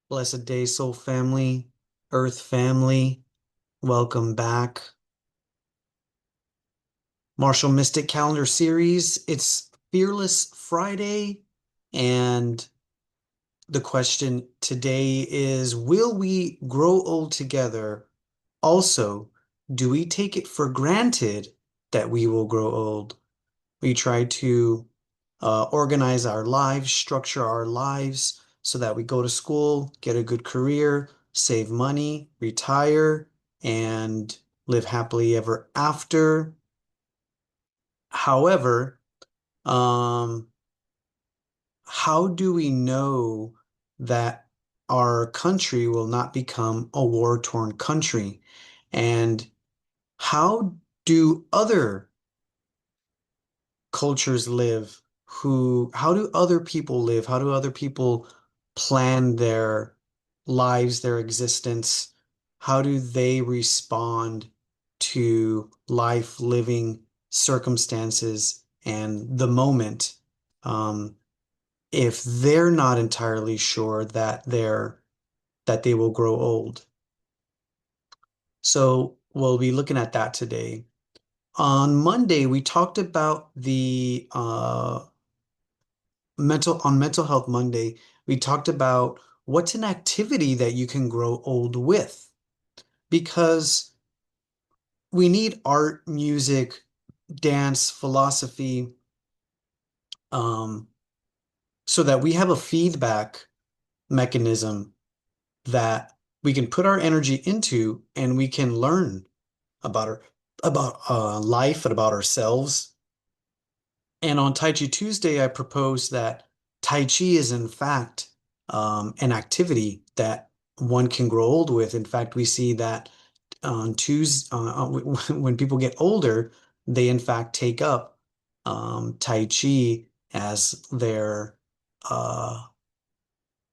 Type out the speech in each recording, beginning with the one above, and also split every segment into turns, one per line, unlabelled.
Blessed day, soul family, earth family, welcome back. Martial Mystic Calendar Series. It's Fearless Friday, and the question today is, will we grow old together? Also, do we take it for granted that we will grow old? We try to organize our lives, structure our lives so that we go to school, get a good career, save money, retire, and live happily ever after. However, um, how do we know that our country will not become a war-torn country? And how do other cultures live? How do other people live? How do other people plan their lives, their existence? How do they respond to life, living circumstances, and the moment? If they're not entirely sure that they will grow old. So we'll be looking at that today. On Monday, we talked about the Mental Health Monday, we talked about what's an activity that you can grow old with, because we need art, music, dance, philosophy, um, so that we have a feedback mechanism that we can put our energy into, and we can learn about life and about ourselves. And on Tai Chi Tuesday, I proposed that Tai Chi is in fact an activity that one can grow old with. In fact, we see that on Tuesday, when people get older, they in fact take up Tai Chi as their uh,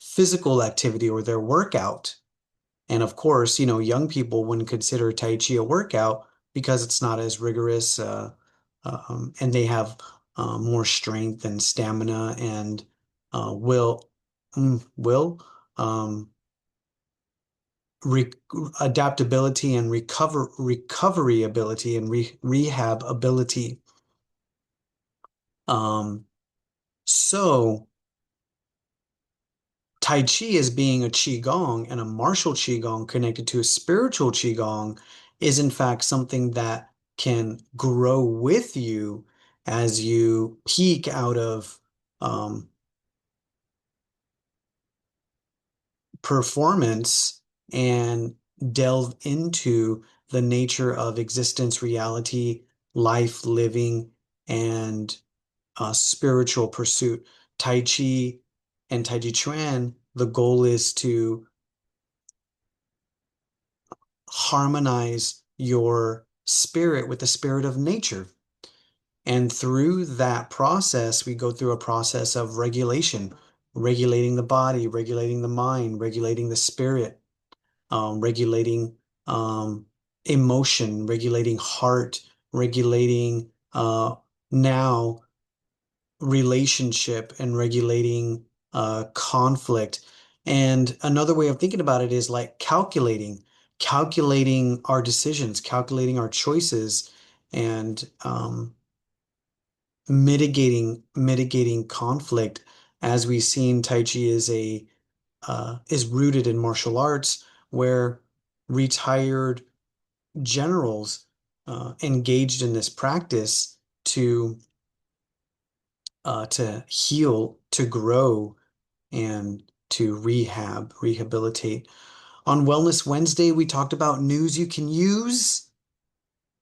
physical activity or their workout. And of course, young people wouldn't consider Tai Chi a workout because it's not as rigorous, and they have more strength and stamina and will, will, um, re adaptability and recovery ability and rehab ability. Um, so. Tai Chi as being a Qigong and a martial Qigong connected to a spiritual Qigong is in fact something that can grow with you as you peak out of um, performance and delve into the nature of existence, reality, life, living, and spiritual pursuit. Tai Chi and Tai Chi Chuan, the goal is to harmonize your spirit with the spirit of nature. And through that process, we go through a process of regulation, regulating the body, regulating the mind, regulating the spirit, regulating emotion, regulating heart, regulating now relationship and regulating conflict. And another way of thinking about it is like calculating our decisions, calculating our choices, and mitigating conflict. As we've seen, Tai Chi is rooted in martial arts, where retired generals engaged in this practice to heal, to grow, and to rehabilitate. On Wellness Wednesday, we talked about news you can use,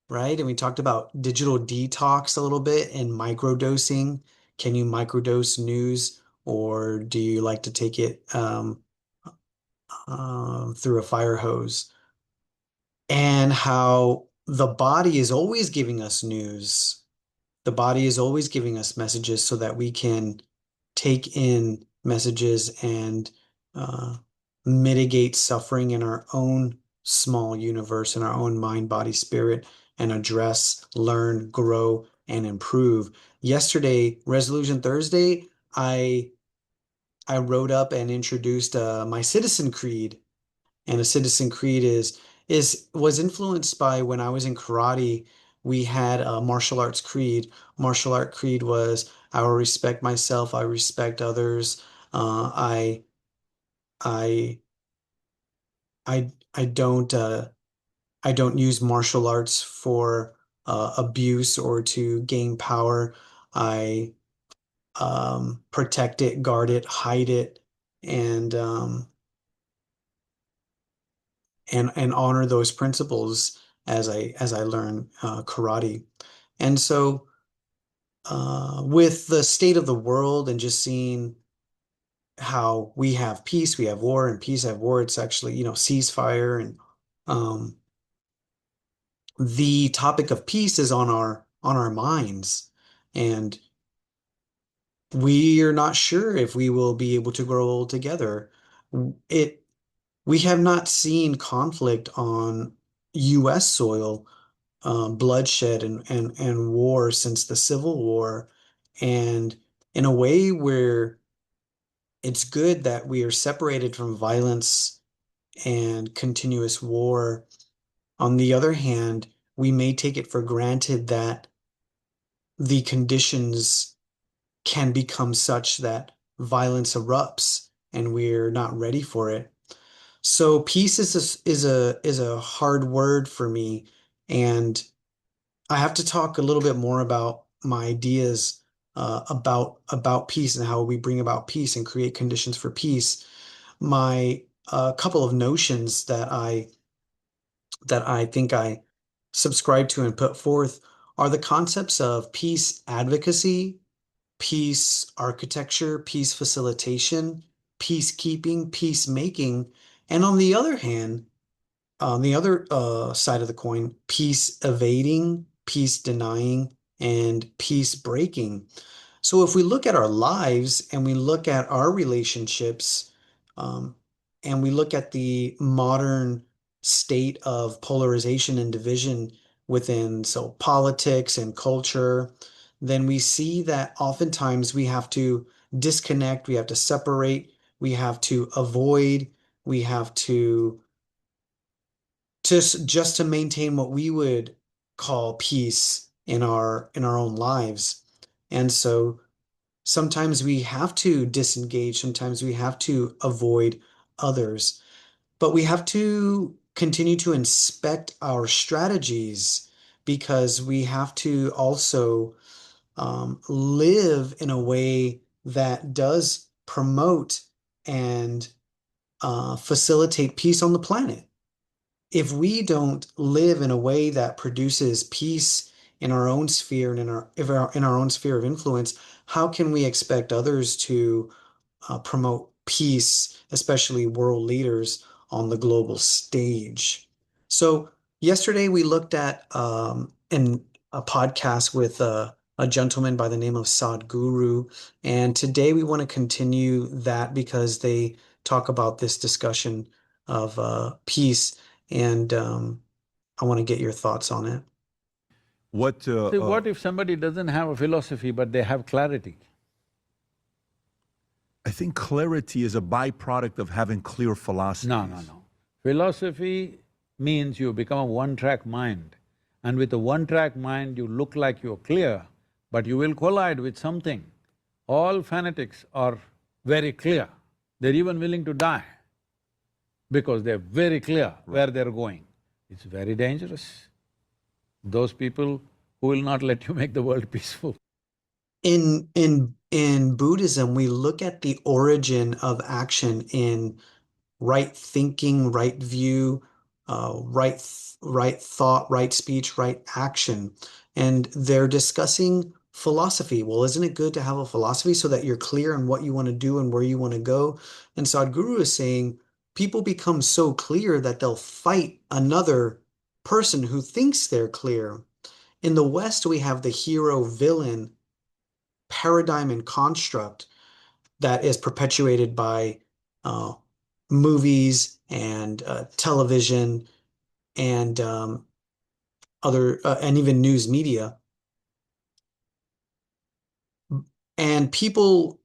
right? And we talked about digital detox a little bit and microdosing. Can you microdose news, or do you like to take it through a fire hose? And how the body is always giving us news. The body is always giving us messages so that we can take in messages and uh, mitigate suffering in our own small universe, in our own mind, body, spirit, and address, learn, grow, and improve. Yesterday, Resolution Thursday, I I wrote up and introduced my Citizen Creed. And a Citizen Creed is was influenced by when I was in karate. We had a martial arts creed. Martial art creed was I will respect myself, I respect others. I I I don't use martial arts for abuse or to gain power. I protect it, guard it, hide it, and and honor those principles as I learn karate. And so, with the state of the world and just seeing how we have peace, we have war, and peace have war, it's actually, ceasefire, and um, the topic of peace is on our minds, and we are not sure if we will be able to grow old together. It We have not seen conflict on U.S. soil, bloodshed and war since the Civil War. And in a way where it's good that we are separated from violence and continuous war. On the other hand, we may take it for granted that the conditions can become such that violence erupts and we're not ready for it. So peace is a hard word for me, and I have to talk a little bit more about my ideas about peace and how we bring about peace and create conditions for peace. My couple of notions that I think I subscribe to and put forth are the concepts of peace advocacy, peace architecture, peace facilitation, peacekeeping, peacemaking, and on the other hand, on the other side of the coin, peace evading, peace denying, and peace breaking. So if we look at our lives and we look at our relationships, um, and we look at the modern state of polarization and division within so politics and culture, then we see that oftentimes we have to disconnect, we have to separate, we have to avoid, we have to just to maintain what we would call peace in our own lives. And so sometimes we have to disengage, sometimes we have to avoid others, but we have to continue to inspect our strategies because we have to also live in a way that does promote and facilitate peace on the planet. If we don't live in a way that produces peace in our own sphere and in our own sphere of influence, how can we expect others to promote peace, especially world leaders on the global stage? So yesterday we looked at in a podcast with a gentleman by the name of Sadhguru, and today we want to continue that because they talk about this discussion of peace, and I want to get your thoughts on it.
What, See, what if somebody doesn't have a philosophy but they have clarity?
I think clarity is a byproduct of having clear philosophies.
No. Philosophy means you become a one-track mind. And with a one-track mind, you look like you're clear, but you will collide with something. All fanatics are very clear. They're even willing to die because they're very clear where they're going. It's very dangerous. Those people who will not let you make the world peaceful.
In Buddhism, we look at the origin of action in right thinking, right view, right thought, right speech, right action. And they're discussing philosophy. Well, isn't it good to have a philosophy so that you're clear on what you want to do and where you want to go? And Sadhguru is saying people become so clear that they'll fight another person who thinks they're clear. In the West, we have the hero villain paradigm and construct that is perpetuated by uh, movies and television and other and even news media. And people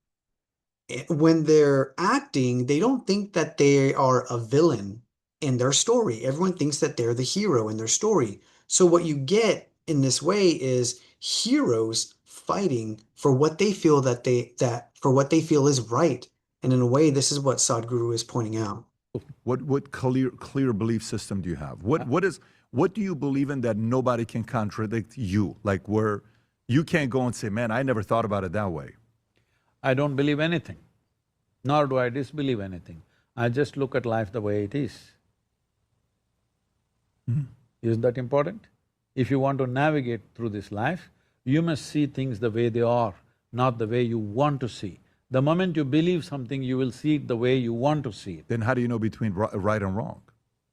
when they're acting, they don't think that they are a villain in their story. Everyone thinks that they're the hero in their story. So what you get in this way is heroes fighting for what they feel that for what they feel is right. And in a way, this is what Sadhguru is pointing out.
What clear belief system do you have? What do you believe in that nobody can contradict you? Like where you can't go and say, man, I never thought about it that way.
I don't believe anything, nor do I disbelieve anything. I just look at life the way it is. Isn't that important? If you want to navigate through this life, you must see things the way they are, not the way you want to see. The moment you believe something, you will see it the way you want to see it.
Then how do you know between right and wrong?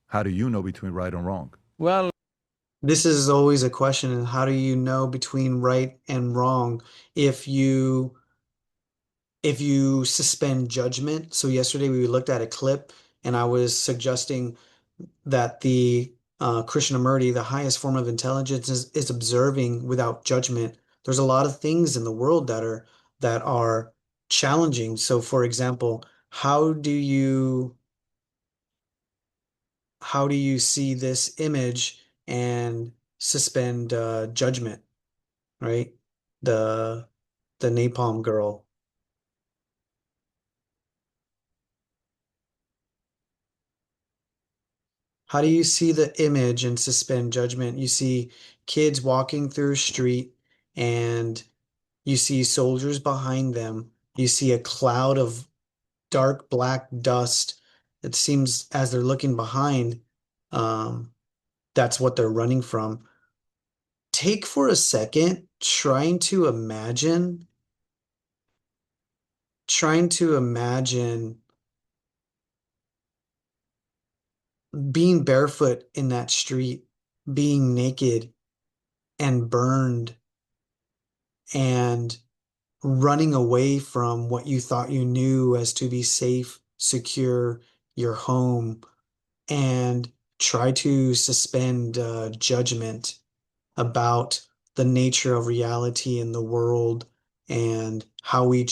How do you know between right and wrong?
Well,
This is always a question, and how do you know between right and wrong if you suspend judgment? So yesterday we looked at a clip and I was suggesting that the Krishnamurti, the highest form of intelligence, is observing without judgment. There's a lot of things in the world that are challenging. So for example, how do you see this image and suspend judgment, right? The the napalm girl. How do you see the image and suspend judgment? You see kids walking through a street and you see soldiers behind them. You see a cloud of dark black dust. It seems as they're looking behind, um, that's what they're running from. Take for a second trying to imagine being barefoot in that street, being naked and burned and running away from what you thought you knew as to be safe, secure, your home, and try to suspend judgment about the nature of reality in the world and how we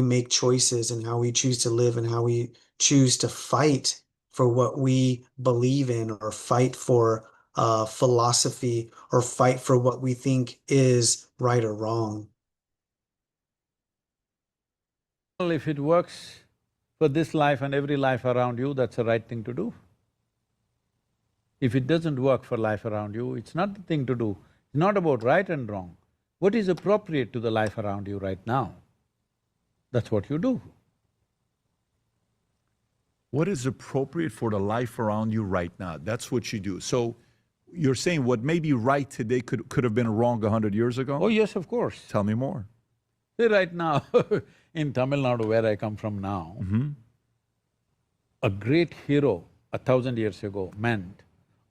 make choices and how we choose to live and how we choose to fight for what we believe in or fight for philosophy or fight for what we think is right or wrong.
if it works for this life and every life around you, that's the right thing to do. If it doesn't work for life around you, it's not the thing to do. It's not about right and wrong. What is appropriate to the life around you right now? That's what you do.
What is appropriate for the life around you right now? That's what you do. So you're saying what may be right today could have been wrong 100 years ago?
Oh yes, of course.
Tell me more.
See, right now in Tamil Nadu, where I come from now, a great hero 1,000 years ago meant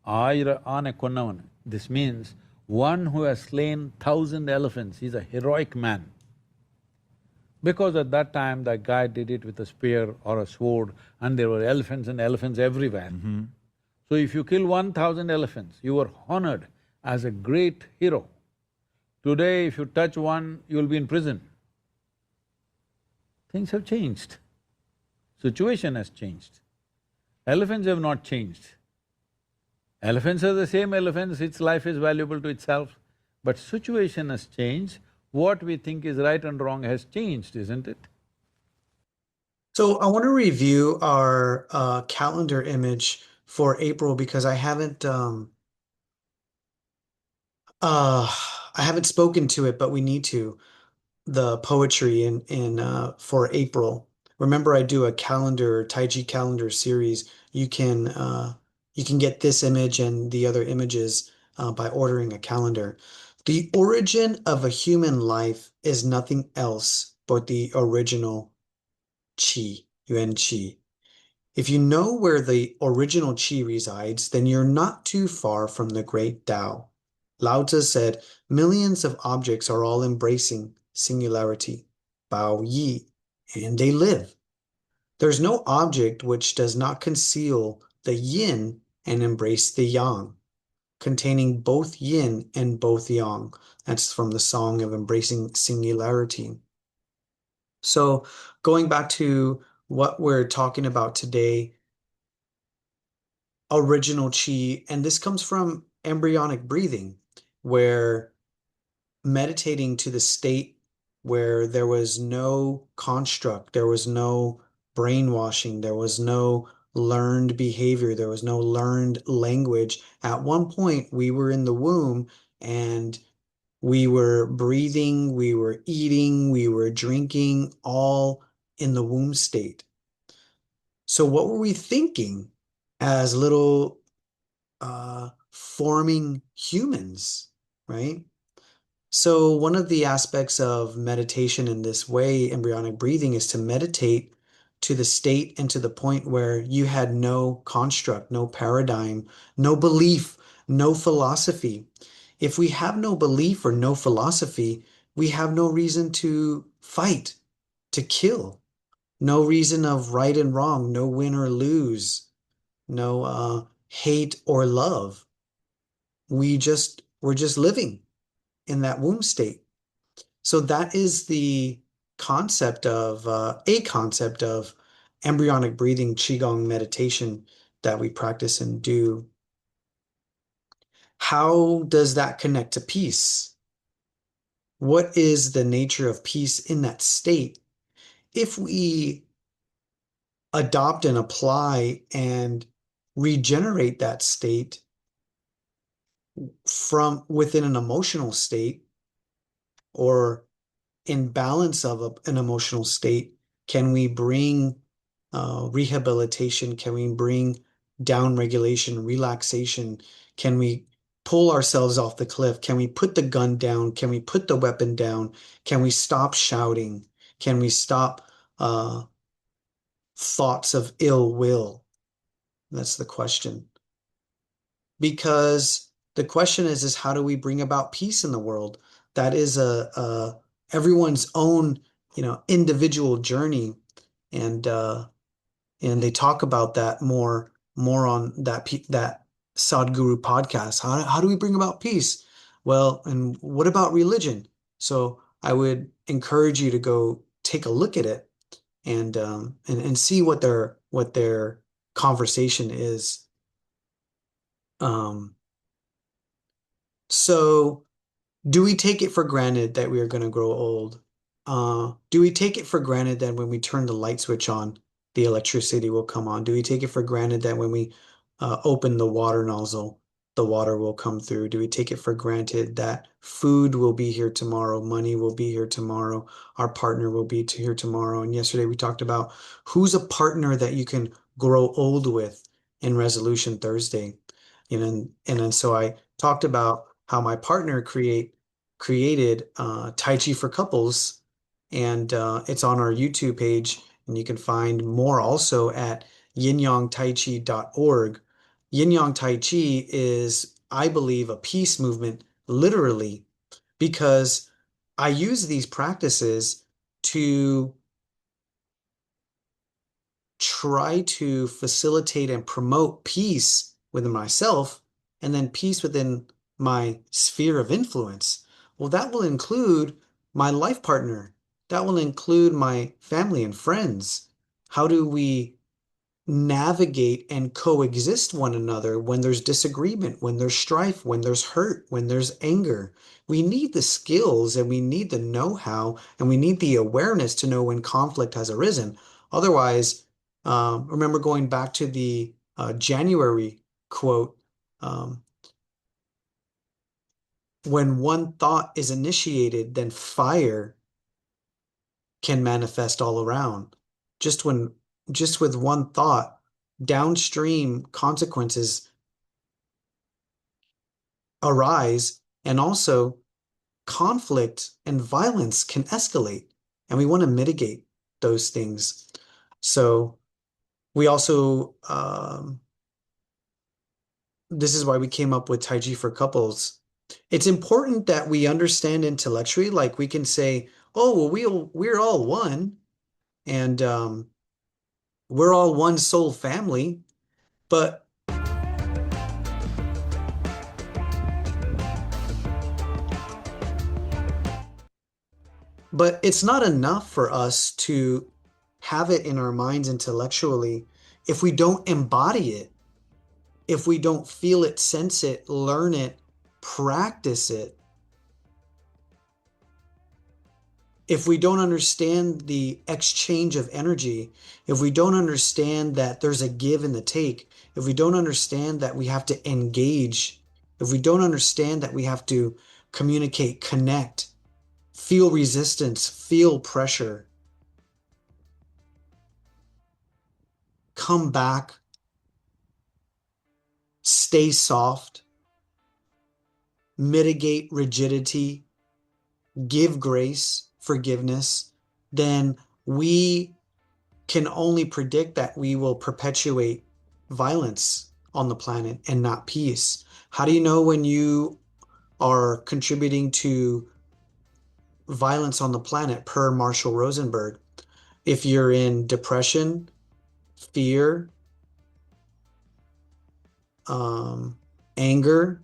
Ayra Ane Konnavan. This means one who has slain 1,000 elephants. He's a heroic man. Because at that time, that guy did it with a spear or a sword, and there were elephants and elephants everywhere. So if you kill 1,000 elephants, you were honored as a great hero. Today, if you touch one, you'll be in prison. Things have changed. Situation has changed. Elephants have not changed. Elephants are the same elephants, its life is valuable to itself. But situation has changed, what we think is right and wrong has changed, isn't it?
So I want to review our calendar image for April because uh I haven't spoken to it, but we need to. The poetry in for April. Remember, I do a calendar, Taiji calendar series. You can get this image and the other images by ordering a calendar. The origin of a human life is nothing else but the original Qi, Yuan Qi. If you know where the original Qi resides, then you're not too far from the great Tao. Lao Tzu said, millions of objects are all embracing singularity, Bao Yi, and they live. There's no object which does not conceal the yin and embrace the yang, containing both yin and both yang. That's from the Song of Embracing Singularity. So going back to what we're talking about today, original chi, and this comes from embryonic breathing, where meditating to the state where there was no construct, there was no brainwashing, there was no learned behavior, there was no learned language. At one point, we were in the womb and we were breathing, we were eating, we were drinking, all in the womb state. So, what were we thinking as little forming humans, right? So, one of the aspects of meditation in this way, embryonic breathing, is to meditate to the state and to the point where you had no construct, no paradigm, no belief, no philosophy. If we have no belief or no philosophy, we have no reason to fight, to kill, no reason of right and wrong, no win or lose, no hate or love. We're just living in that womb state. So that is the concept of a concept of embryonic breathing, Qigong meditation that we practice and do. How does that connect to peace? What is the nature of peace in that state? If we adopt and apply and regenerate that state from within an emotional state or in balance of an emotional state, can we bring rehabilitation? Can we bring down regulation, relaxation? Can we pull ourselves off the cliff? Can we put the gun down? Can we put the weapon down? Can we stop shouting? Can we stop thoughts of ill will? That's the question. Because the question is how do we bring about peace in the world? That is a everyone's own, individual journey, and they talk about that more on that Sadhguru podcast. How do we bring about peace? Well, and what about religion? So I would encourage you to go take a look at it and see what their conversation is. Um, so do we take it for granted that we are going to grow old? Do we take it for granted that when we turn the light switch on, the electricity will come on? Do we take it for granted that when we open the water nozzle, the water will come through? Do we take it for granted that food will be here tomorrow, money will be here tomorrow, our partner will be here tomorrow? And yesterday we talked about who's a partner that you can grow old with in Resolution Thursday. And then so I talked about how my partner created Tai Chi for couples, and it's on our YouTube page, and you can find more also at yinyangtaichi.org. Yin Yang Tai Chi is, I believe, a peace movement, literally, because I use these practices to try to facilitate and promote peace within myself and then peace within my sphere of influence. Well, that will include my life partner. That will include my family and friends. How do we navigate and coexist one another when there's disagreement, when there's strife, when there's hurt, when there's anger? We need the skills and we need the know-how and we need the awareness to know when conflict has arisen. Otherwise, remember going back to the January quote, um, when one thought is initiated, then fire can manifest all around. Just when, just with one thought, downstream consequences arise, and also conflict and violence can escalate, and we want to mitigate those things. So we also, this is why we came up with Tai Chi for couples. It's important that we understand intellectually, like we can say, oh, well, we're all one, and we're all one soul family, but But it's not enough for us to have it in our minds intellectually if we don't embody it, if we don't feel it, sense it, learn it, practice it. If we don't understand the exchange of energy, if we don't understand that there's a give and the take, if we don't understand that we have to engage, if we don't understand that we have to communicate, connect, feel resistance, feel pressure, come back, stay soft, mitigate rigidity, give grace, forgiveness, then we can only predict that we will perpetuate violence on the planet and not peace. How do you know when you are contributing to violence on the planet per Marshall Rosenberg? If you're in depression, fear, um, anger,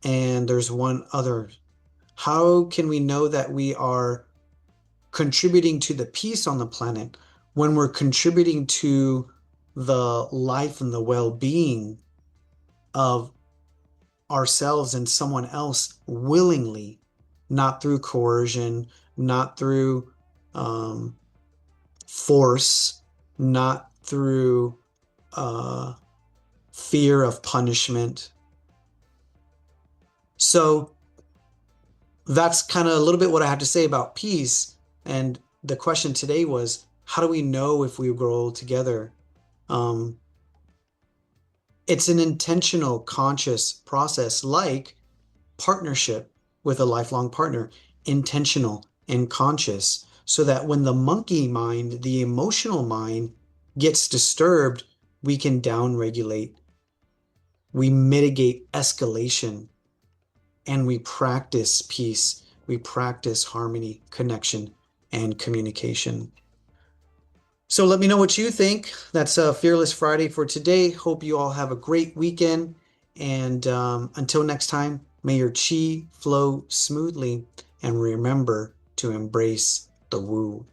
and there's one other. How can we know that we are contributing to the peace on the planet when we're contributing to the life and the well-being of ourselves and someone else willingly, not through coercion, not through um, force, not through uh, fear of punishment. So that's kind of a little bit what I have to say about peace. And the question today was, how do we know if we grow together? Um, it's an intentional, conscious process, like partnership with a lifelong partner, intentional and conscious, so that when the monkey mind, the emotional mind, gets disturbed, we can downregulate, we mitigate escalation, and we practice peace, we practice harmony, connection, and communication. So let me know what you think. That's Fearless Friday for today. Hope you all have a great weekend. And until next time, may your chi flow smoothly and remember to embrace the woo.